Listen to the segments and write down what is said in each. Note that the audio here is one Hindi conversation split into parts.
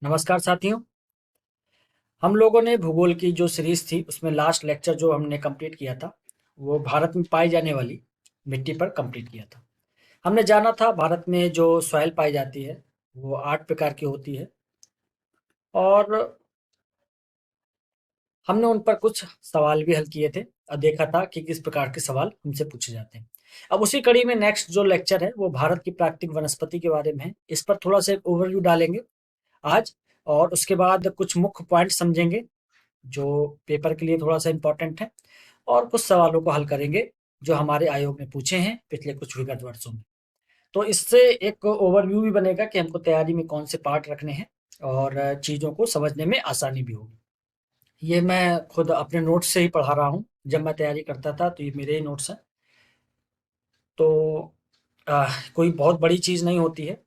नमस्कार साथियों। हम लोगों ने भूगोल की जो सीरीज थी उसमें लास्ट लेक्चर जो हमने कंप्लीट किया था वो भारत में पाई जाने वाली मिट्टी पर कंप्लीट किया था। हमने जाना था भारत में जो सॉइल पाई जाती है वो 8 प्रकार की होती है और हमने उन पर कुछ सवाल भी हल किए थे और देखा था कि किस प्रकार के सवाल हमसे पूछे जाते हैं। अब उसी कड़ी में नेक्स्ट जो लेक्चर है वो भारत की प्राकृतिक वनस्पति के बारे में है। इस पर थोड़ा सा एक ओवरव्यू डालेंगे आज और उसके बाद कुछ मुख्य पॉइंट समझेंगे जो पेपर के लिए थोड़ा-सा इम्पोर्टेंट है और कुछ सवालों को हल करेंगे, जो हमारे आयोग ने पूछे हैं पिछले कुछ विगत वर्षों में। तो इससे एक ओवरव्यू भी बनेगा कि हमको तैयारी में कौन से पार्ट रखने हैं और चीज़ों को समझने में आसानी भी होगी। ये मैं खुद अपने नोट्स से ही पढ़ा रहा हूँ। जब मैं तैयारी करता था तो ये मेरे ही नोट्स हैं। तो कोई बहुत बड़ी चीज़ नहीं होती है।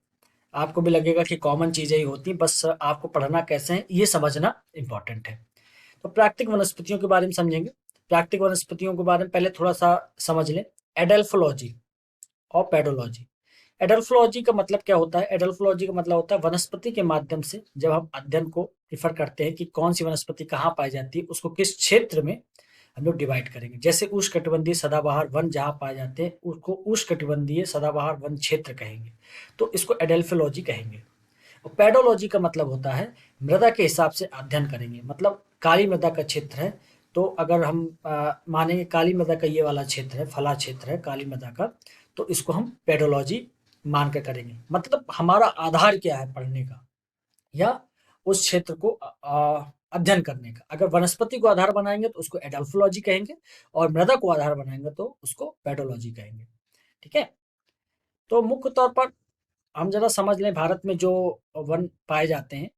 आपको भी लगेगा कि कॉमन चीज़ें ही होती हैं, बस आपको पढ़ना कैसे है ये समझना इम्पोर्टेंट है। तो प्राकृतिक वनस्पतियों के बारे में समझेंगे। प्राकृतिक वनस्पतियों के बारे में पहले थोड़ा-सा समझ लें। एडल्फोलॉजी और पेडोलॉजी। एडल्फोलॉजी का मतलब क्या होता है? एडल्फोलॉजी का मतलब होता है वनस्पति के माध्यम से जब हम अध्ययन को प्रेफ़र करते हैं कि कौन-सी वनस्पति कहाँ पाई जाती है, उसको किस क्षेत्र में हम लोग डिवाइड करेंगे। जैसे उष्णकटिबंधीय सदाबहार वन जहाँ पाए जाते हैं, उसको उष्णकटिबंधीय सदाबहार वन क्षेत्र कहेंगे। तो इसको एडल्फोलॉजी कहेंगे। और पेडोलॉजी का मतलब होता है मृदा के हिसाब से अध्ययन करेंगे, मतलब काली मृदा का क्षेत्र है तो अगर हम मानेंगे काली मृदा का ये वाला क्षेत्र है, फला क्षेत्र है काली मृदा का, तो इसको हम पेडोलॉजी मान के करेंगे। मतलब हमारा आधार क्या है पढ़ने का या उस क्षेत्र को अध्ययन करने का। अगर वनस्पति को आधार बनाएंगे तो उसको एडल्फोलॉजी कहेंगे और मृदा को आधार बनाएंगे तो उसको पेडोलॉजी कहेंगे। ठीक है। तो मुख्य तौर पर हम जरा समझ लें भारत में जो वन पाए जाते हैं।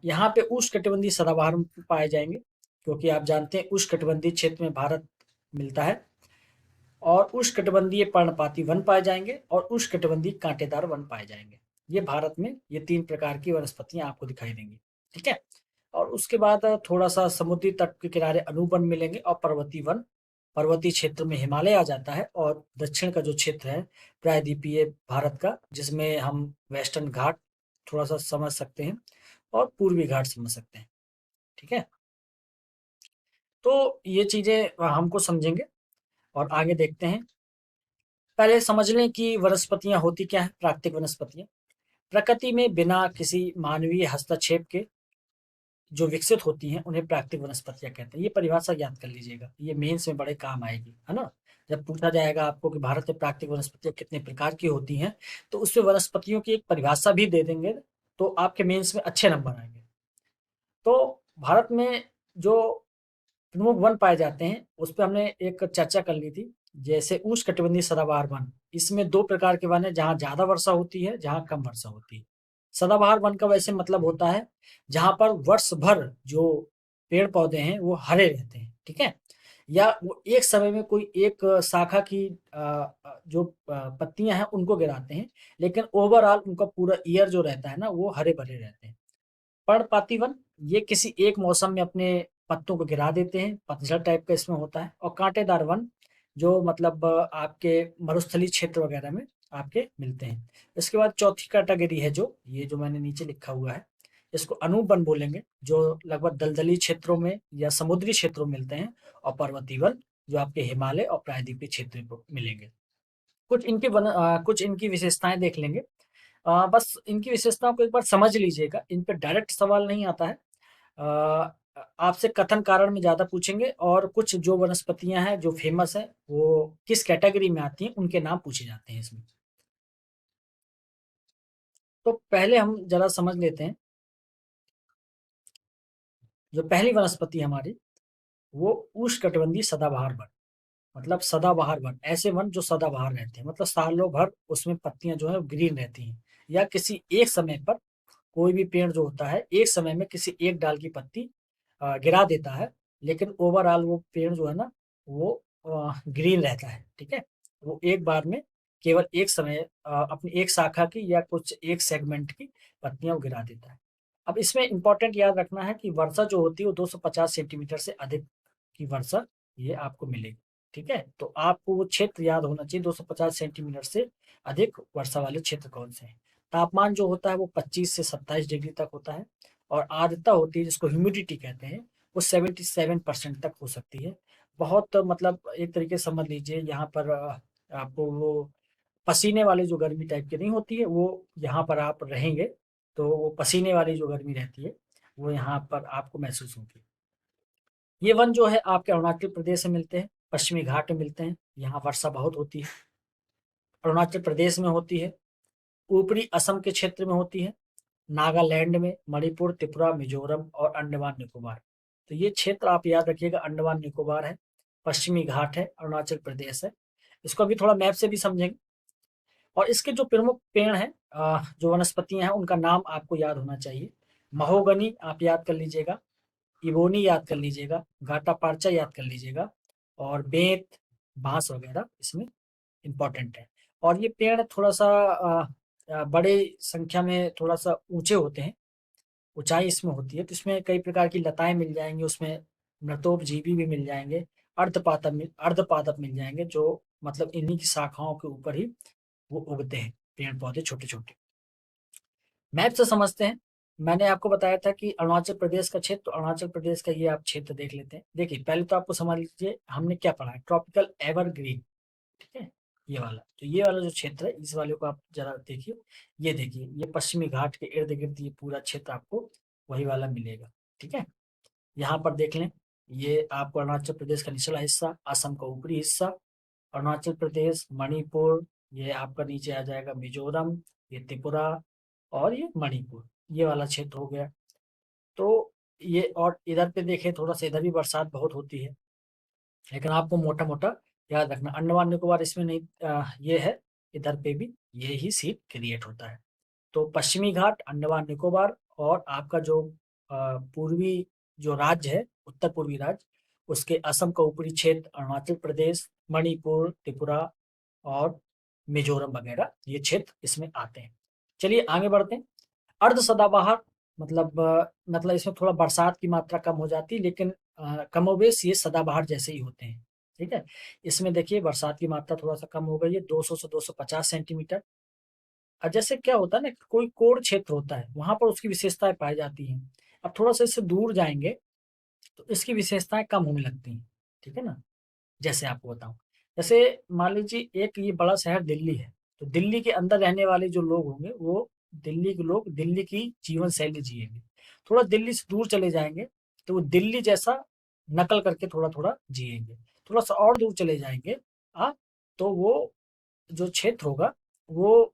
यहाँ पे उष्णकटिबंधीय सदाबहार पाए जाएंगे क्योंकि आप जानते हैं उष्णकटिबंधीय क्षेत्र में भारत मिलता है और उष्णकटिबंधीय पर्णपाती वन पाए जाएंगे और उष्णकटिबंधीय कांटेदार वन पाए जाएंगे। ये भारत में ये 3 प्रकार की वनस्पतियाँ आपको दिखाई देंगी। ठीक है। और उसके बाद थोड़ा सा समुद्री तट के किनारे अनुवन मिलेंगे और पर्वतीय वन। पर्वतीय क्षेत्र में हिमालय आ जाता है और दक्षिण का जो क्षेत्र है प्रायद्वीपीय भारत का, जिसमें हम वेस्टर्न घाट थोड़ा सा समझ सकते हैं और पूर्वी घाट समझ सकते हैं। ठीक है। तो ये चीजें हमको समझेंगे और आगे देखते हैं। पहले समझ लें कि वनस्पतियां होती क्या है। प्राकृतिक वनस्पतियां प्रकृति में बिना किसी मानवीय हस्तक्षेप के जो विकसित होती हैं उन्हें प्राकृतिक वनस्पतियां कहते हैं। ये परिभाषा याद कर लीजिएगा, ये मेंस में बड़े काम आएगी, है ना। जब पूछा जाएगा आपको कि भारत में प्राकृतिक वनस्पतियां कितने प्रकार की होती हैं तो उसमें वनस्पतियों की एक परिभाषा भी दे देंगे तो आपके मेंस में अच्छे नंबर आएंगे। तो भारत में जो प्रमुख वन पाए जाते हैं उस पर हमने एक चर्चा कर ली थी। जैसे उष्णकटिबंधीय सदाबहार वन, इसमें 2 प्रकार के वन है, जहाँ ज्यादा वर्षा होती है, जहाँ कम वर्षा होती है। सदाबहार वन का वैसे मतलब होता है जहाँ पर वर्ष भर जो पेड़ पौधे हैं वो हरे रहते हैं। ठीक है। या वो एक समय में कोई एक शाखा की जो पत्तियां हैं उनको गिराते हैं, लेकिन ओवरऑल उनका पूरा ईयर जो रहता है ना वो हरे भरे रहते हैं। पर्णपाती वन, ये किसी एक मौसम में अपने पत्तों को गिरा देते हैं, पतझड़ टाइप का इसमें होता है। और कांटेदार वन जो मतलब आपके मरुस्थलीय क्षेत्र वगैरह में आपके मिलते हैं। इसके बाद चौथी कैटेगरी है जो ये जो मैंने नीचे लिखा हुआ है, इसको अनूप वन बोलेंगे, जो लगभग दलदली क्षेत्रों में या समुद्री क्षेत्रों में मिलते हैं। और पर्वतीय वन जो आपके हिमालय और प्रायद्वीपीय क्षेत्र में मिलेंगे। कुछ इनकी विशेषताएं देख लेंगे। बस इनकी विशेषताओं को एक बार समझ लीजिएगा, इन पे डायरेक्ट सवाल नहीं आता है। अ, आपसे कथन कारण में ज़्यादा पूछेंगे और कुछ जो वनस्पतियां हैं जो फेमस है वो किस कैटेगरी में आती हैं उनके नाम पूछे जाते हैं इसमें। तो पहले हम जरा समझ लेते हैं। जो पहली वनस्पति हमारी वो उष्णकटिबंधीय सदाबहार वन, मतलब सदाबहार वन, ऐसे वन जो सदाबहार रहते हैं, मतलब सालों भर उसमें पत्तियां जो है ग्रीन रहती हैं। या किसी एक समय पर कोई भी पेड़ जो होता है एक समय में किसी एक डाल की पत्ती गिरा देता है, लेकिन ओवरऑल वो पेड़ जो है ना वो ग्रीन रहता है। ठीक है। वो एक बार में केवल एक समय अपनी एक शाखा की या कुछ एक सेगमेंट की पत्तियां वो गिरा देता है। अब इसमें इंपॉर्टेंट याद रखना है कि वर्षा जो होती है वो 250 सेंटीमीटर से अधिक की वर्षा ये आपको मिलेगी। ठीक है। तो आपको वो क्षेत्र याद होना चाहिए 250 सेंटीमीटर से अधिक वर्षा वाले क्षेत्र कौन से हैं। तापमान जो होता है वो 25 से 27 डिग्री तक होता है, और आर्द्रता होती है जिसको ह्यूमिडिटी कहते हैं वो 77% तक हो सकती है। बहुत मतलब एक तरीके से समझ लीजिए यहाँ पर आपको वो पसीने वाली जो गर्मी टाइप की नहीं होती है, वो यहाँ पर आप रहेंगे तो वो पसीने वाली जो गर्मी रहती है वो यहाँ पर आपको महसूस होगी। ये वन जो है आपके अरुणाचल प्रदेश में मिलते हैं, पश्चिमी घाट में मिलते हैं, यहाँ वर्षा बहुत होती है। अरुणाचल प्रदेश में होती है, ऊपरी असम के क्षेत्र में होती है, नागालैंड में, मणिपुर, त्रिपुरा, मिजोरम और अंडमान निकोबार। तो ये क्षेत्र आप याद रखिएगा, अंडमान निकोबार है, पश्चिमी घाट है, अरुणाचल प्रदेश है। इसको अभी थोड़ा मैप से भी समझेंगे। और इसके जो प्रमुख पेड़ हैं, जो वनस्पतियां हैं, उनका नाम आपको याद होना चाहिए। महोगनी आप याद कर लीजिएगा, इबोनी याद कर लीजिएगा, गाटा पार्चा याद कर लीजिएगा, और बेंत, बांस वगैरह इसमें इम्पोर्टेंट है। और ये पेड़ थोड़ा सा बड़े संख्या में थोड़ा सा ऊंचे होते हैं, ऊंचाई इसमें होती है, तो इसमें कई प्रकार की लताएं मिल जाएंगी, उसमें मृतोपजीवी भी मिल जाएंगे, अर्धपादप मिल जाएंगे, जो मतलब इन्हीं की शाखाओं के ऊपर ही वो उगते हैं, पेड़ पौधे छोटे छोटे। मैप से समझते हैं। मैंने आपको बताया था कि अरुणाचल प्रदेश का क्षेत्र, तो अरुणाचल प्रदेश का ये आप क्षेत्र देख लेते हैं। देखिए पहले तो आपको समझ लीजिए हमने क्या पढ़ा है, ट्रॉपिकल एवरग्रीन, ठीक है, ये वाला, तो ये वाला जो क्षेत्र है इस वाले को आप जरा देखिए। ये देखिए, ये पश्चिमी घाट के इर्द गिर्द ये पूरा क्षेत्र आपको वही वाला मिलेगा, ठीक है। यहाँ पर देख लें, ये आपको अरुणाचल प्रदेश का निचला हिस्सा, असम का ऊपरी हिस्सा, अरुणाचल प्रदेश, मणिपुर, ये आपका नीचे आ जाएगा मिजोरम, ये त्रिपुरा, और ये मणिपुर, ये वाला क्षेत्र हो गया। तो ये, और इधर पे देखें थोड़ा सा, इधर भी बरसात बहुत होती है, लेकिन आपको मोटा मोटा याद रखना, अंडमान निकोबार इसमें नहीं, ये है, इधर पे भी ये ही सीन क्रिएट होता है। तो पश्चिमी घाट, अंडमान निकोबार, और आपका जो पूर्वी जो राज्य है, उत्तर पूर्वी राज्य, उसके असम का ऊपरी क्षेत्र, अरुणाचल प्रदेश, मणिपुर, त्रिपुरा और मिजोरम वगैरह, ये क्षेत्र इसमें आते हैं। चलिए आगे बढ़ते हैं। अर्ध सदाबहार मतलब इसमें थोड़ा बरसात की मात्रा कम हो जाती है, लेकिन कमोबेश ये सदाबहार जैसे ही होते हैं, ठीक है। इसमें देखिए बरसात की मात्रा थोड़ा सा कम हो गई है, 200 से 250 सेंटीमीटर। और जैसे क्या होता है ना, कोई कोर क्षेत्र होता है वहां पर उसकी विशेषताएं पाई जाती हैं। अब थोड़ा सा इससे दूर जाएंगे तो इसकी विशेषताएं कम होने लगती हैं, ठीक है ना। जैसे आपको बताऊं, जैसे मान लीजिए एक ये बड़ा शहर दिल्ली है, तो दिल्ली के अंदर रहने वाले जो लोग होंगे वो दिल्ली के लोग दिल्ली की जीवन शैली जिएंगे। थोड़ा दिल्ली से दूर चले जाएंगे तो वो दिल्ली जैसा नकल करके थोड़ा थोड़ा जिएंगे। थोड़ा सा और दूर चले जाएंगे तो वो जो क्षेत्र होगा वो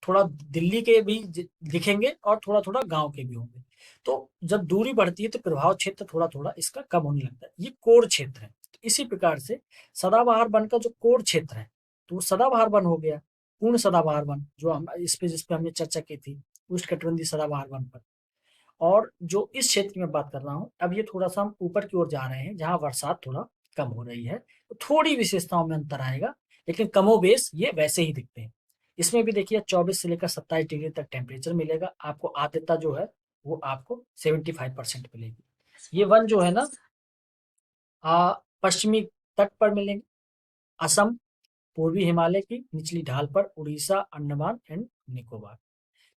थोड़ा दिल्ली के भी दिखेंगे और थोड़ा थोड़ा गांव के भी होंगे। तो जब दूरी बढ़ती है तो प्रभाव क्षेत्र थोड़ा थोड़ा इसका कम होने लगता है, ये कोर क्षेत्र है। तो इसी प्रकार से सदाबहार वन का जो कोर क्षेत्र है तो वो सदाबहार वन हो गया, पूर्ण सदाबहार वन, जो हम जिस पे हमने चर्चा की थी उष्णकटिबंधीय सदाबहार वन पर। और जो इस क्षेत्र में बात कर रहा हूँ, अब ये थोड़ा सा हम ऊपर की ओर जा रहे हैं जहाँ बरसात थोड़ा कम हो रही है, तो थोड़ी विशेषताओं में अंतर आएगा, लेकिन कमोबेश ये वैसे ही दिखते हैं। इसमें भी देखिए 24 से लेकर 27 डिग्री तक टेम्परेचर मिलेगा आपको, आर्द्रता जो है वो आपको 75% मिलेगी। ये वन जो है ना पश्चिमी तट पर मिलेंगे, असम, पूर्वी हिमालय की निचली ढाल पर, उड़ीसा, अंडमान एंड निकोबार।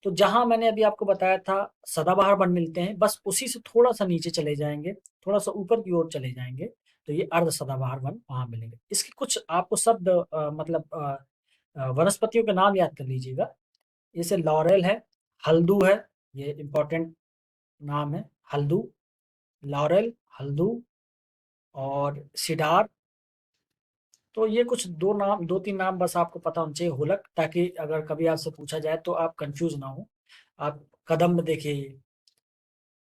तो जहां मैंने अभी आपको बताया था सदाबहार वन मिलते हैं, बस उसी से थोड़ा सा नीचे चले जाएंगे, थोड़ा सा ऊपर की ओर चले जाएंगे तो ये अर्ध सदाबहार वन वहां मिलेंगे। इसके कुछ आपको शब्द वनस्पतियों के नाम याद कर लीजिएगा। जैसे लॉरेल है, हल्दू है, ये इंपॉर्टेंट नाम है, हल्दू, लॉरेल, हल्दू और सिडार। तो ये कुछ दो तीन नाम बस आपको पता होना चाहिए, होलक, ताकि अगर कभी आपसे पूछा जाए तो आप कंफ्यूज ना हो। आप कदम में देखिए, ये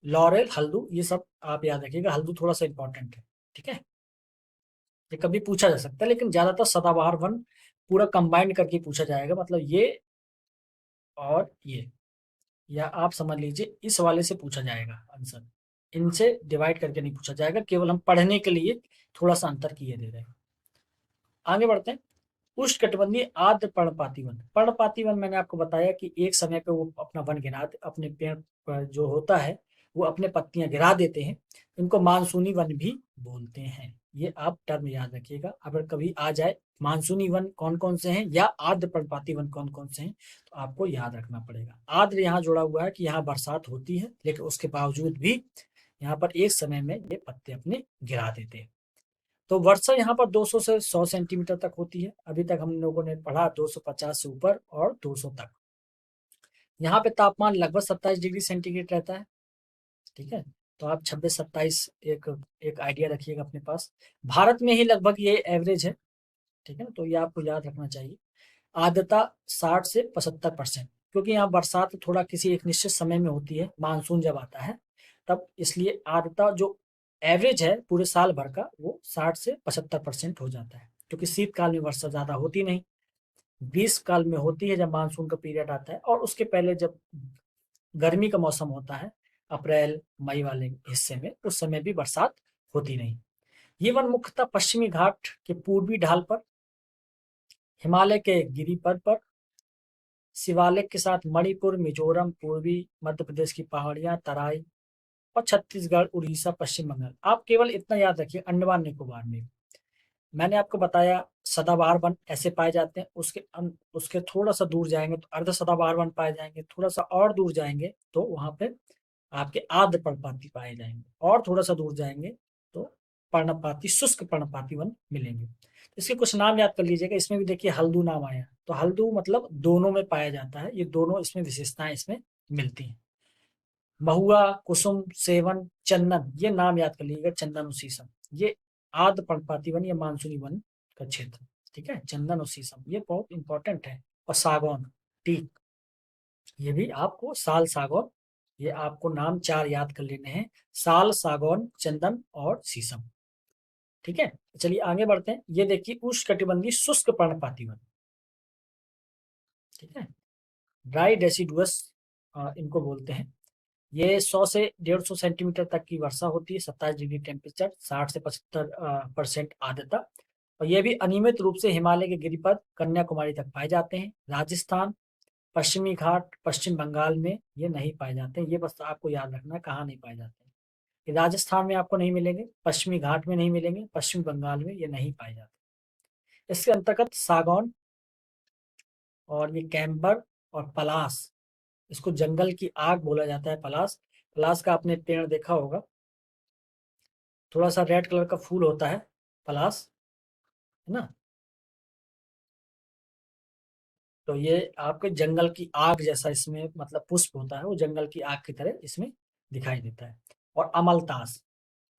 लॉरेल, हल्दू, ये सब आप याद रखिएगा, हल्दू थोड़ा सा इंपॉर्टेंट है, ठीक है। ये कभी पूछा जा सकता है, लेकिन ज्यादातर सदाबहार वन पूरा कंबाइंड करके पूछा जाएगा, मतलब ये और ये, या आप समझ लीजिए इस वाले से पूछा जाएगा आंसर, इनसे डिवाइड करके नहीं पूछा जाएगा, केवल हम पढ़ने के लिए थोड़ा सा अंतर किए दे रहे हैं। आगे बढ़ते हैं। उष्णकटिबंधीय आर्द्र पर्णपाती वन। पर्णपाती वन मैंने आपको बताया कि एक समय पे वो अपना वन गिरा, अपने पेड़ पर जो होता है वो अपने पत्तियां गिरा देते हैं, इनको मानसूनी वन भी बोलते हैं। ये आप टर्म याद रखिएगा, अगर कभी आ जाए मानसूनी वन कौन कौन से हैं या आर्द्र पर्णपाती वन कौन कौन से हैं, तो आपको याद रखना पड़ेगा। आर्द्र यहाँ जोड़ा हुआ है कि यहाँ बरसात होती है, लेकिन उसके बावजूद भी यहाँ पर एक समय में ये पत्ते अपने गिरा देते हैं। तो वर्षा यहाँ पर 200 से 100 सेंटीमीटर तक होती है। अभी तक हम लोगों ने पढ़ा 250 से ऊपर और 200 तक। यहाँ पे तापमान लगभग 27 डिग्री सेंटीग्रेड रहता है। ठीक है, तो आप 26-27 एक एक आइडिया रखिएगा अपने पास। भारत में ही लगभग ये एवरेज है। ठीक है ना, तो ये आपको याद रखना चाहिए। आर्द्रता 60 से 75%, क्योंकि यहाँ बरसात थोड़ा किसी एक निश्चित समय में होती है, मानसून जब आता है तब, इसलिए आर्द्रता जो एवरेज है पूरे साल भर का वो 60 से 75% हो जाता है, क्योंकि शीतकाल में वर्षा ज्यादा होती नहीं, ग्रीष्मकाल में होती है जब मानसून का पीरियड आता है, और उसके पहले जब गर्मी का मौसम होता है अप्रैल मई वाले हिस्से में, उस समय भी बरसात होती नहीं। ये वन मुख्यतः पश्चिमी घाट के पूर्वी ढाल पर, हिमालय के गिरिपथ पर, शिवालिक के साथ मणिपुर, मिजोरम, पूर्वी मध्य प्रदेश की पहाड़ियां, तराई और छत्तीसगढ़, उड़ीसा, पश्चिम बंगाल। आप केवल इतना याद रखिए, अंडमान निकोबार में मैंने आपको बताया सदाबहार वन ऐसे पाए जाते हैं। उसके थोड़ा सा दूर जाएंगे तो अर्ध सदाबहार वन पाए जाएंगे, थोड़ा सा और दूर जाएंगे तो वहां पे आपके आर्द्र पर्णपाती पाए जाएंगे, और थोड़ा सा दूर जाएंगे तो पर्णपाती, शुष्क पर्णपाती वन मिलेंगे। तो इसके कुछ नाम याद कर लीजिएगा। इसमें भी देखिए हल्दू नाम आया, तो हल्दू मतलब दोनों में पाया जाता है, ये दोनों इसमें विशेषताएं इसमें मिलती हैं। महुआ, कुसुम, सेवन, चंदन, ये नाम याद कर लीजिएगा। चंदन और शीशम, ये आर्द्र पर्णपाती वन या मानसूनी वन का क्षेत्र। ठीक है, चंदन और शीशम ये बहुत इंपॉर्टेंट है। और सागौन, टीक, ये भी आपको, साल, सागौन, ये आपको नाम 4 याद कर लेने हैं। साल, सागौन, चंदन और शीशम। ठीक है, चलिए आगे बढ़ते हैं। ये देखिए उष्णकटिबंधीय शुष्क पर्णपाती वन। ठीक है, ड्राई डेसिडुअस इनको बोलते हैं। ये 100 से 150 सेंटीमीटर तक की वर्षा होती है, 27 डिग्री टेम्परेचर, 60 से 75% आर्द्रता। और ये भी अनियमित रूप से हिमालय के गिरिपथ, कन्याकुमारी तक पाए जाते हैं। राजस्थान, पश्चिमी घाट, पश्चिम बंगाल में ये नहीं पाए जाते हैं। ये बस आपको याद रखना है कहाँ नहीं पाए जाते हैं। ये राजस्थान में आपको नहीं मिलेंगे, पश्चिमी घाट में नहीं मिलेंगे, पश्चिम बंगाल में ये नहीं पाए जाते। इसके अंतर्गत सागौन और ये कैम्बर और पलास, इसको जंगल की आग बोला जाता है। पलास, पलास का आपने पेड़ देखा होगा, थोड़ा सा रेड कलर का फूल होता है पलास, है ना। तो ये आपके जंगल की आग जैसा इसमें मतलब पुष्प होता है, वो जंगल की आग की तरह इसमें दिखाई देता है। और अमलतास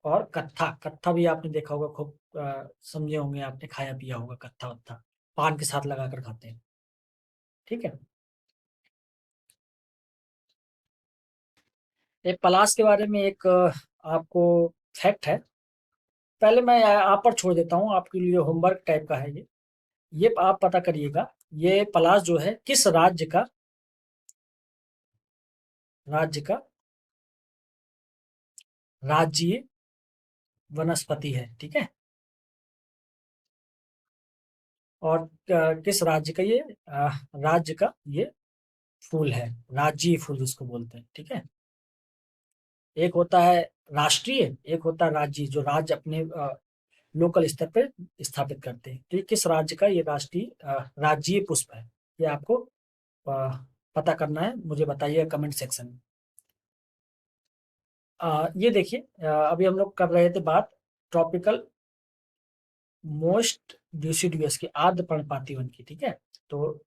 और कत्था, कत्था भी आपने देखा होगा, खूब समझे होंगे आपने, खाया पिया होगा कत्था वत्था, पान के साथ लगाकर खाते हैं। ठीक है, एक पलाश के बारे में एक आपको फैक्ट है, पहले मैं आप पर छोड़ देता हूँ, आपके लिए होमवर्क टाइप का है ये आप पता करिएगा। ये पलाश जो है किस राज्य का राज्य वनस्पति है। ठीक है, और किस राज्य का ये राज्य का ये फूल है, राज्य फूल जिसको बोलते हैं। ठीक है, एक होता है राष्ट्रीय, एक होता है राज्य, जो राज्य अपने लोकल स्तर पे स्थापित करते हैं। तो ये किस राज्य का ये राष्ट्रीय राज्यीय पुष्प है, ये आपको पता करना है, मुझे बताइए कमेंट सेक्शन में। ये देखिए अभी हम लोग कर रहे थे बात ट्रॉपिकल मोस्ट डिसिडुअस की, आर्द्र पर्णपाती वन की। ठीक है, तो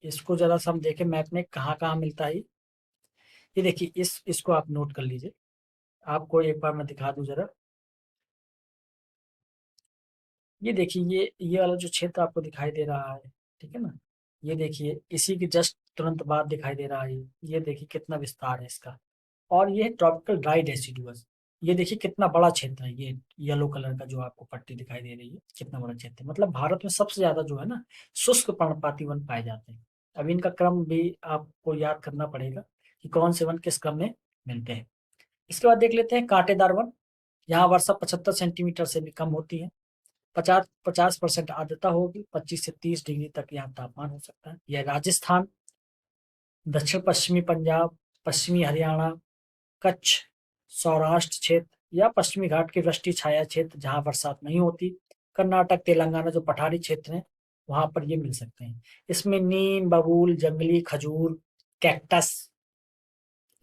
इसको जरा सा हम देखें मैप में कहाँ कहाँ मिलता है। ये देखिए इसको आप नोट कर लीजिए, आपको एक बार मैं दिखा दूं जरा। ये देखिए ये वाला जो क्षेत्र आपको दिखाई दे रहा है, ठीक है ना, ये देखिए इसी के जस्ट तुरंत बाद दिखाई दे रहा है। ये देखिए कितना विस्तार है इसका। और ये ट्रॉपिकल ड्राई डेसिडुअस, ये देखिए कितना बड़ा क्षेत्र है। ये येलो कलर का जो आपको पट्टी दिखाई दे रही है, कितना बड़ा क्षेत्र है। मतलब भारत में सबसे ज्यादा जो है ना शुष्क पर्णपाती वन पाए जाते हैं। अब इनका क्रम भी आपको याद करना पड़ेगा कि कौन से वन किस क्रम में मिलते हैं। इसके बाद देख लेते हैं कांटेदार वन। यहाँ वर्षा 75 सेंटीमीटर से भी कम होती है, 50% आर्द्रता होगी, 25 से 30 डिग्री तक यहाँ तापमान हो सकता है। यह राजस्थान, दक्षिण पश्चिमी पंजाब, पश्चिमी हरियाणा, कच्छ, सौराष्ट्र क्षेत्र या पश्चिमी घाट के वृष्टि छाया क्षेत्र जहां बरसात नहीं होती, कर्नाटक, तेलंगाना जो पठारी क्षेत्र हैं, वहां पर ये मिल सकते हैं। इसमें नीम, बबूल, जंगली खजूर, कैक्टस,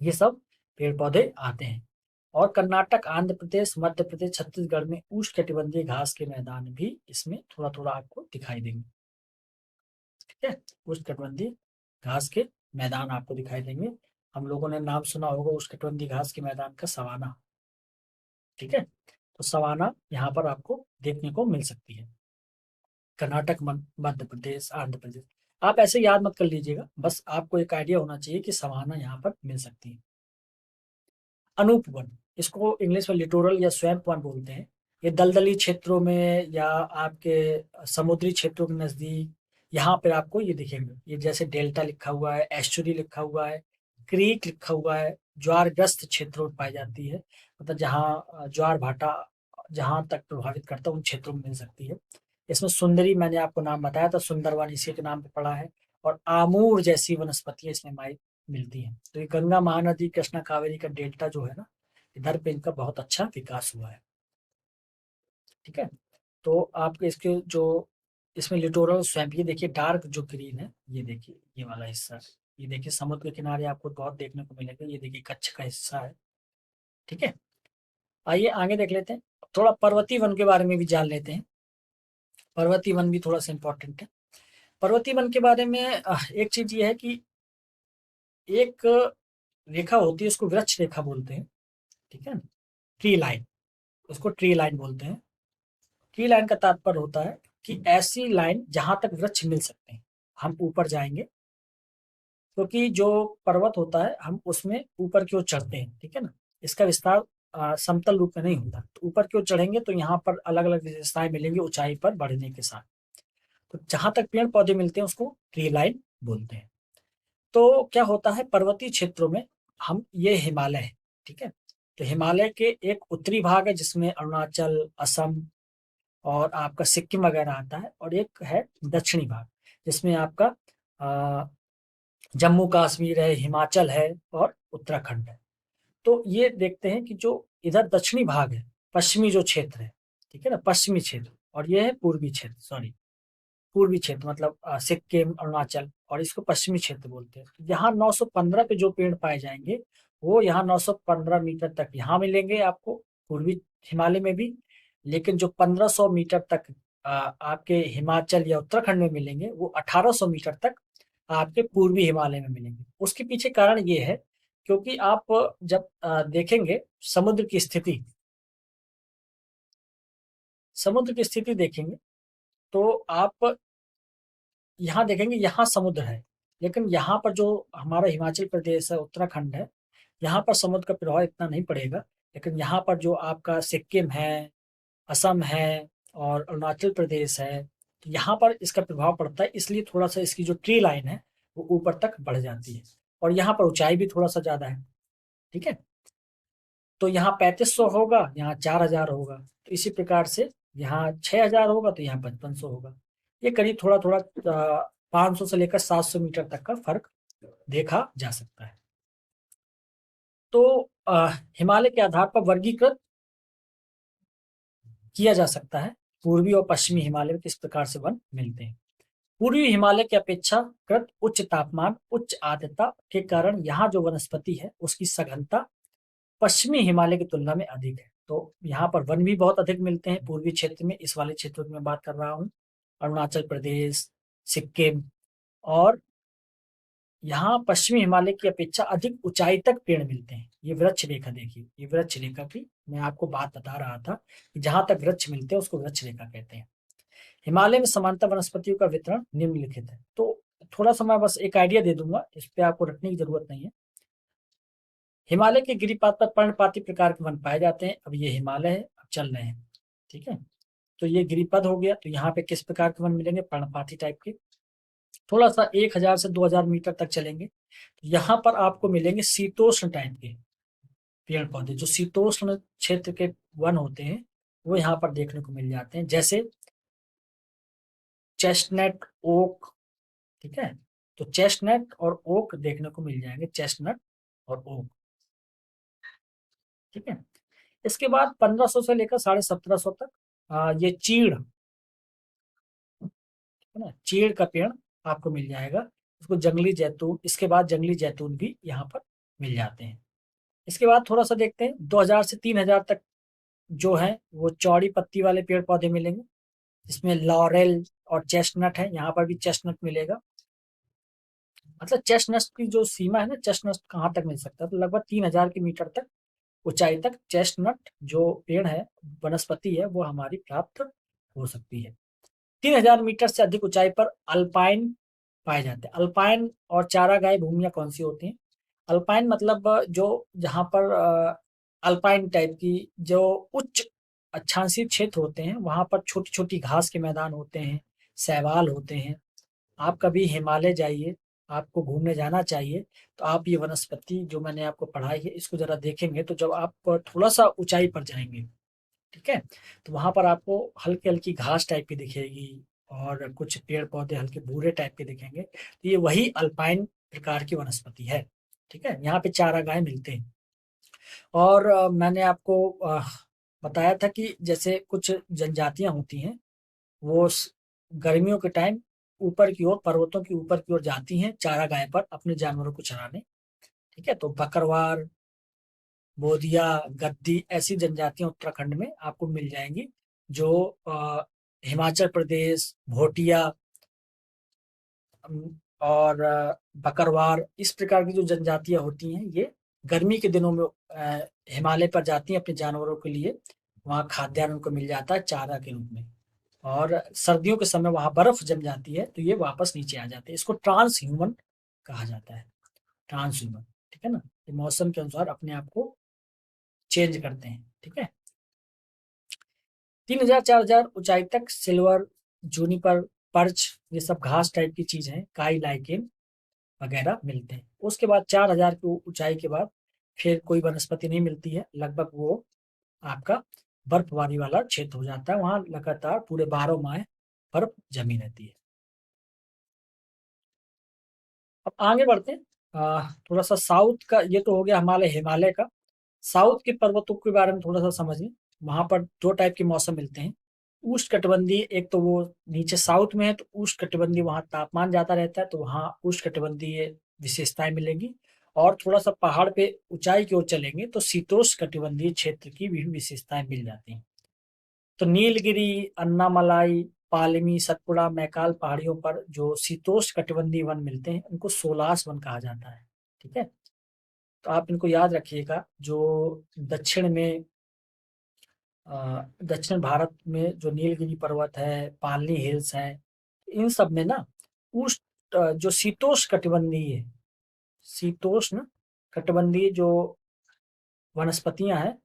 ये सब पेड़ पौधे आते हैं। और कर्नाटक, आंध्र प्रदेश, मध्य प्रदेश, छत्तीसगढ़ में उष्णकटिबंधीय घास के मैदान भी इसमें थोड़ा थोड़ा आपको दिखाई देंगे। ठीक है, उष्णकटिबंधीय घास के मैदान आपको दिखाई देंगे। हम लोगों ने नाम सुना होगा उष्णकटिबंधीय घास के मैदान का, सवाना। ठीक है, तो सवाना यहाँ पर आपको देखने को मिल सकती है। कर्नाटक, मध्य प्रदेश, आंध्र प्रदेश। आप ऐसे याद मत कर लीजिएगा, बस आपको एक आइडिया होना चाहिए कि सवाना यहाँ पर मिल सकती है। अनूप वन, इसको इंग्लिश में लिटोरल या स्वैम्प वन बोलते हैं। ये दलदली क्षेत्रों में या आपके समुद्री क्षेत्रों के नजदीक यहाँ पे आपको ये दिखेंगे। ये जैसे डेल्टा लिखा हुआ है, एस्चुरी लिखा हुआ है, क्रीक लिखा हुआ है, ज्वारग्रस्त क्षेत्रों में पाई जाती है। मतलब जहाँ ज्वार भाटा जहाँ तक प्रभावित करता है उन क्षेत्रों में मिल सकती है। इसमें सुंदरी, मैंने आपको नाम बताया था, सुंदरवन इसी के नाम पे पड़ा है। और आमूर जैसी वनस्पतियां इसमें मिलती हैं। तो ये गंगा महानदी, कृष्णा कावेरी का डेल्टा जो है ना, इधर पे इनका बहुत अच्छा विकास हुआ है। ठीक है, तो आपके इसके जो इसमें लिटोरल स्वैम्प, ये देखिए डार्क जो ग्रीन है, ये देखिए ये वाला हिस्सा, ये देखिए समुद्र के किनारे आपको बहुत देखने को मिलेगा। ये देखिए कच्छ का हिस्सा है। ठीक है, आइए आगे देख लेते हैं। थोड़ा पर्वतीय वन के बारे में भी जान लेते हैं। पर्वतीय वन भी थोड़ा सा इंपॉर्टेंट है। पर्वतीय वन के बारे में एक चीज ये है कि एक रेखा होती है, उसको वृक्ष रेखा बोलते हैं। ठीक है, ट्री लाइन, उसको ट्री लाइन बोलते हैं। ट्री लाइन का तात्पर्य होता है कि ऐसी लाइन जहां तक वृक्ष मिल सकते हैं। हम ऊपर जाएंगे, क्योंकि जो पर्वत होता है हम उसमें ऊपर की ओर चढ़ते हैं। ठीक है ना, इसका विस्तार समतल रूप में नहीं होता। तो ऊपर की ओर चढ़ेंगे तो यहाँ पर अलग अलग विशेषताएं मिलेंगी ऊंचाई पर बढ़ने के साथ। तो जहां तक पेड़ पौधे मिलते हैं उसको ट्री लाइन बोलते हैं। तो क्या होता है पर्वतीय क्षेत्रों में, हम ये हिमालय है। ठीक है, तो हिमालय के एक उत्तरी भाग है जिसमें अरुणाचल, असम और आपका सिक्किम वगैरह आता है। और एक है दक्षिणी भाग जिसमें आपका अ, जम्मू कश्मीर है, हिमाचल है और उत्तराखंड है। तो ये देखते हैं कि जो इधर दक्षिणी भाग है, पश्चिमी जो क्षेत्र है, ठीक है ना, पश्चिमी क्षेत्र, और ये है पूर्वी क्षेत्र, सॉरी पूर्वी क्षेत्र मतलब सिक्किम, अरुणाचल, और इसको पश्चिमी क्षेत्र बोलते हैं। यहाँ 915 पे जो पेड़ पाए जाएंगे वो यहाँ 915 मीटर तक यहाँ मिलेंगे आपको, पूर्वी हिमालय में भी। लेकिन जो 1500 मीटर तक आपके हिमाचल या उत्तराखंड में मिलेंगे, वो 1800 मीटर तक आपके पूर्वी हिमालय में मिलेंगे। उसके पीछे कारण ये है क्योंकि आप जब देखेंगे समुद्र की स्थिति, समुद्र की स्थिति देखेंगे तो आप यहाँ देखेंगे, यहाँ समुद्र है। लेकिन यहाँ पर जो हमारा हिमाचल प्रदेश है, उत्तराखंड है, यहाँ पर समुद्र का प्रभाव इतना नहीं पड़ेगा। लेकिन यहाँ पर जो आपका सिक्किम है, असम है और अरुणाचल प्रदेश है, तो यहाँ पर इसका प्रभाव पड़ता है। इसलिए थोड़ा सा इसकी जो ट्री लाइन है वो ऊपर तक बढ़ जाती है। और यहाँ पर ऊंचाई भी थोड़ा सा ज्यादा है। ठीक है, तो यहाँ 3500 होगा, यहाँ 4000 होगा। तो इसी प्रकार से यहाँ 6000 होगा तो यहाँ 5500 होगा। ये करीब थोड़ा थोड़ा 500 से लेकर 700 मीटर तक का फर्क देखा जा सकता है। तो हिमालय के आधार पर वर्गीकृत किया जा सकता है पूर्वी और पश्चिमी हिमालय में किस प्रकार से वन मिलते हैं। पूर्वी हिमालय की अपेक्षाकृत उच्च तापमान, उच्च आर्द्रता के कारण यहाँ जो वनस्पति है उसकी सघनता पश्चिमी हिमालय की तुलना में अधिक है। तो यहाँ पर वन भी बहुत अधिक मिलते हैं पूर्वी क्षेत्र में। इस वाले क्षेत्रों की मैं बात कर रहा हूँ, अरुणाचल प्रदेश, सिक्किम। और यहाँ पश्चिमी हिमालय की अपेक्षा अधिक ऊंचाई तक पेड़ मिलते हैं। ये वृक्ष रेखा देखिए, ये वृक्ष रेखा की मैं आपको बात बता रहा था कि जहां तक वृक्ष मिलते हैं उसको वृक्ष रेखा कहते हैं। हिमालय में समांतर वनस्पतियों का वितरण निम्नलिखित है। तो थोड़ा सा मैं बस एक आइडिया दे दूंगा, इस पे आपको रखने की जरूरत नहीं है। हिमालय के गिरिपात पर पर्णपाती प्रकार के वन पाए जाते हैं। अब ये हिमालय है, अब चल रहे हैं। ठीक है, तो ये गिरिपद हो गया। तो यहाँ पे किस प्रकार के वन मिलेंगे, पर्णपाती टाइप के। थोड़ा सा 1000 से 2000 मीटर तक चलेंगे तो यहाँ पर आपको मिलेंगे शीतोष्ण टाइप के पेड़ पौधे। जो शीतोष्ण क्षेत्र के वन होते हैं वो यहाँ पर देखने को मिल जाते हैं, जैसे चेस्टनट, ओक। ठीक है, तो चेस्टनट और ओक देखने को मिल जाएंगे, चेस्टनट और ओक। ठीक है, इसके बाद 1500 से लेकर 1750 तक ये चीड़, है ना, चीड़ का पेड़ आपको मिल जाएगा, उसको जंगली जैतून, इसके बाद जंगली जैतून भी यहाँ पर मिल जाते हैं। इसके बाद थोड़ा सा देखते हैं, 2000 से 3000 तक जो है वो चौड़ी पत्ती वाले पेड़ पौधे मिलेंगे, जिसमें लॉरेल और चेस्टनट है, यहाँ पर भी चेस्टनट मिलेगा। मतलब चेस्टनट की जो सीमा है ना, चेस्टनट कहाँ तक मिल सकता है, तो लगभग 3000 की मीटर तक ऊंचाई तक चेस्टनट जो पेड़ है, वनस्पति है, वो हमारी प्राप्त हो सकती है। 3000 मीटर से अधिक ऊंचाई पर अल्पाइन पाए जाते हैं। अल्पाइन और चारागाह भूमियां कौन सी होती हैं? अल्पाइन मतलब जो जहाँ पर अल्पाइन टाइप की जो उच्च अच्छांशीय क्षेत्र होते हैं, वहां पर छोटी छोटी घास के मैदान होते हैं, शैवाल होते हैं। आप कभी हिमालय जाइए, आपको घूमने जाना चाहिए, तो आप ये वनस्पति जो मैंने आपको पढ़ाई है इसको जरा देखेंगे, तो जब आप थोड़ा सा ऊंचाई पर जाएंगे, ठीक है, तो वहां पर आपको हल्की हल्की घास टाइप की दिखेगी और कुछ पेड़ पौधे हल्के भूरे टाइप के दिखेंगे, तो ये वही अल्पाइन प्रकार की वनस्पति है। ठीक है, यहाँ पे चारागाह मिलते हैं। और मैंने आपको बताया था कि जैसे कुछ जनजातियां होती हैं, वो गर्मियों के टाइम ऊपर की ओर, पर्वतों की ऊपर की ओर जाती हैं चारागाह पर अपने जानवरों को चराने। ठीक है, तो बकरवाल, बोदिया, गद्दी ऐसी जनजातियां उत्तराखंड में आपको मिल जाएंगी, जो हिमाचल प्रदेश, भोटिया और बकरवाल, इस प्रकार की जो जनजातियां होती हैं, ये गर्मी के दिनों में हिमालय पर जाती हैं अपने जानवरों के लिए, वहाँ खाद्यान्न उनको मिल जाता है चारा के रूप में, और सर्दियों के समय वहां बर्फ जम जाती है, तो ये वापस नीचे आ जाते हैं। इसको ट्रांस ह्यूमन कहा जाता है, ट्रांस ह्यूमन। ठीक है ना, ये मौसम के अनुसार अपने आप को चेंज करते हैं। ठीक है, 3000 4000 ऊंचाई तक सिल्वर, जूनिपर, पर्च, ये सब घास टाइप की चीज है, काई लाइकेन वगैरह मिलते हैं। उसके बाद 4000 की ऊंचाई के बाद फिर कोई वनस्पति नहीं मिलती है, लगभग वो आपका बर्फबारी वाला क्षेत्र हो जाता है, वहां लगातार पूरे 12 माह बर्फ जमी रहती है। अब आगे बढ़ते हैं, थोड़ा सा साउथ का, ये तो हो गया हमारे हिमालय का। साउथ के पर्वतों के बारे में थोड़ा सा समझिए। वहां पर दो टाइप के मौसम मिलते हैं। उष्ण कटिबंधीय, एक तो वो नीचे साउथ में है, तो उष्ण कटिबंधीय वहां तापमान ज्यादा रहता है, तो वहां उष्ण कटिबंधीय विशेषताएं मिलेंगी। और थोड़ा सा पहाड़ पे ऊंचाई की ओर चलेंगे तो शीतोष्ण कटिबंधीय क्षेत्र की भी विशेषताएं मिल जाती हैं। तो नीलगिरी, अन्नामलाई, पालमी, सतपुड़ा, मैकाल पहाड़ियों पर जो शीतोष्ण कटिबंधीय वन मिलते हैं, उनको सोलास वन कहा जाता है। ठीक है, तो आप इनको याद रखिएगा। जो दक्षिण में दक्षिण भारत में जो नीलगिरी पर्वत है, पालनी हिल्स है, इन सब में ना उष्ण जो शीतोष्ण कटिबंधीय, शीतोष्ण कटिबंधीय जो वनस्पतियां हैं,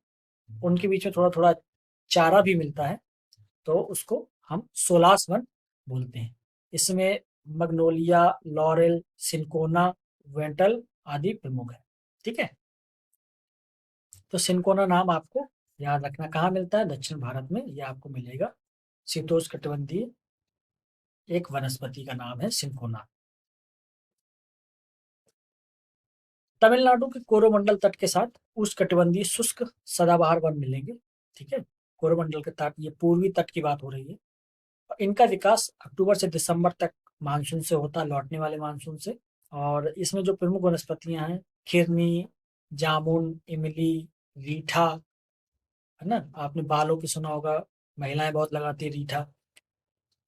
उनके बीच में थोड़ा थोड़ा चारा भी मिलता है, तो उसको हम सोलास वन बोलते हैं। इसमें मग्नोलिया, लॉरेल, सिनकोना, वेंटल आदि प्रमुख है। ठीक है, तो सिनकोना नाम आपको याद रखना, कहाँ मिलता है? दक्षिण भारत में, ये आपको मिलेगा। शीतोष्ण कटिबंधीय एक वनस्पति का नाम है सिनकोना। तमिलनाडु के कोरोमंडल तट के साथ उष्णकटिबंधीय शुष्क सदाबहार वन मिलेंगे। ठीक है, कोरोमंडल के तट, ये पूर्वी तट की बात हो रही है। इनका विकास अक्टूबर से दिसंबर तक मानसून से होता है, लौटने वाले मानसून से। और इसमें जो प्रमुख वनस्पतियां हैं, खिरनी, जामुन, इमली, रीठा, है ना, आपने बालों की सुना होगा, महिलाएं बहुत लगाती है रीठा।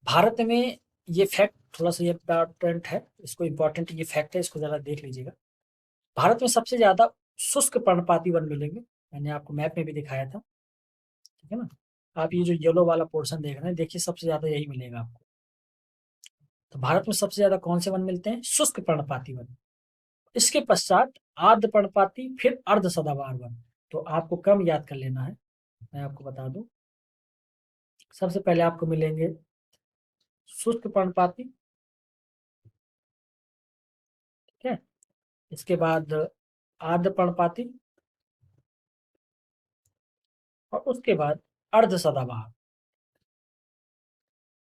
भारत में ये फैक्ट थोड़ा सा ये इम्पोर्टेंट है, इसको इम्पोर्टेंट ये फैक्ट है, इसको जरा देख लीजिएगा। भारत में सबसे ज्यादा शुष्क पर्णपाती वन मिलेंगे, मैंने आपको मैप में भी दिखाया था। ठीक है ना, आप ये जो येलो वाला पोर्शन देख रहे हैं, देखिए सबसे ज्यादा यही मिलेगा आपको। तो भारत में सबसे ज्यादा कौन से वन मिलते हैं? शुष्क पर्णपाती वन। इसके पश्चात आर्द्र पर्णपाती, फिर अर्ध सदाबहार वन। तो आपको कम याद कर लेना है, मैं आपको बता दूं। सबसे पहले आपको मिलेंगे शुष्क पर्णपाती, ठीक है, इसके बाद आर्द्र पर्णपाती, और उसके बाद अर्ध सदाबहार।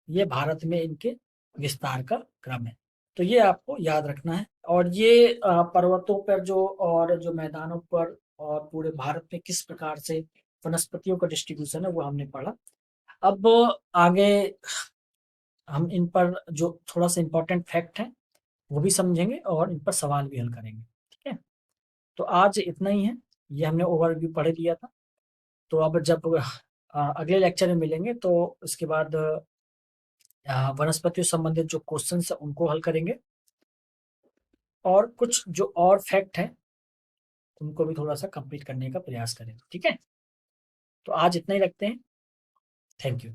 ये भारत में इनके विस्तार का क्रम है, तो ये आपको याद रखना है। और ये पर्वतों पर जो, और जो मैदानों पर, और पूरे भारत में किस प्रकार से वनस्पतियों का डिस्ट्रीब्यूशन है, वो हमने पढ़ा। अब आगे हम इन पर जो थोड़ा सा इम्पोर्टेंट फैक्ट है वो भी समझेंगे और इन पर सवाल भी हल करेंगे। ठीक है, तो आज इतना ही है, ये हमने ओवरव्यू पढ़ लिया था। तो अब जब अगले लेक्चर में मिलेंगे तो उसके बाद वनस्पतियों से संबंधित जो क्वेश्चन है उनको हल करेंगे और कुछ जो और फैक्ट है उनको भी थोड़ा सा कंप्लीट करने का प्रयास करेंगे। ठीक है, तो आज इतना ही रखते हैं। Thank you.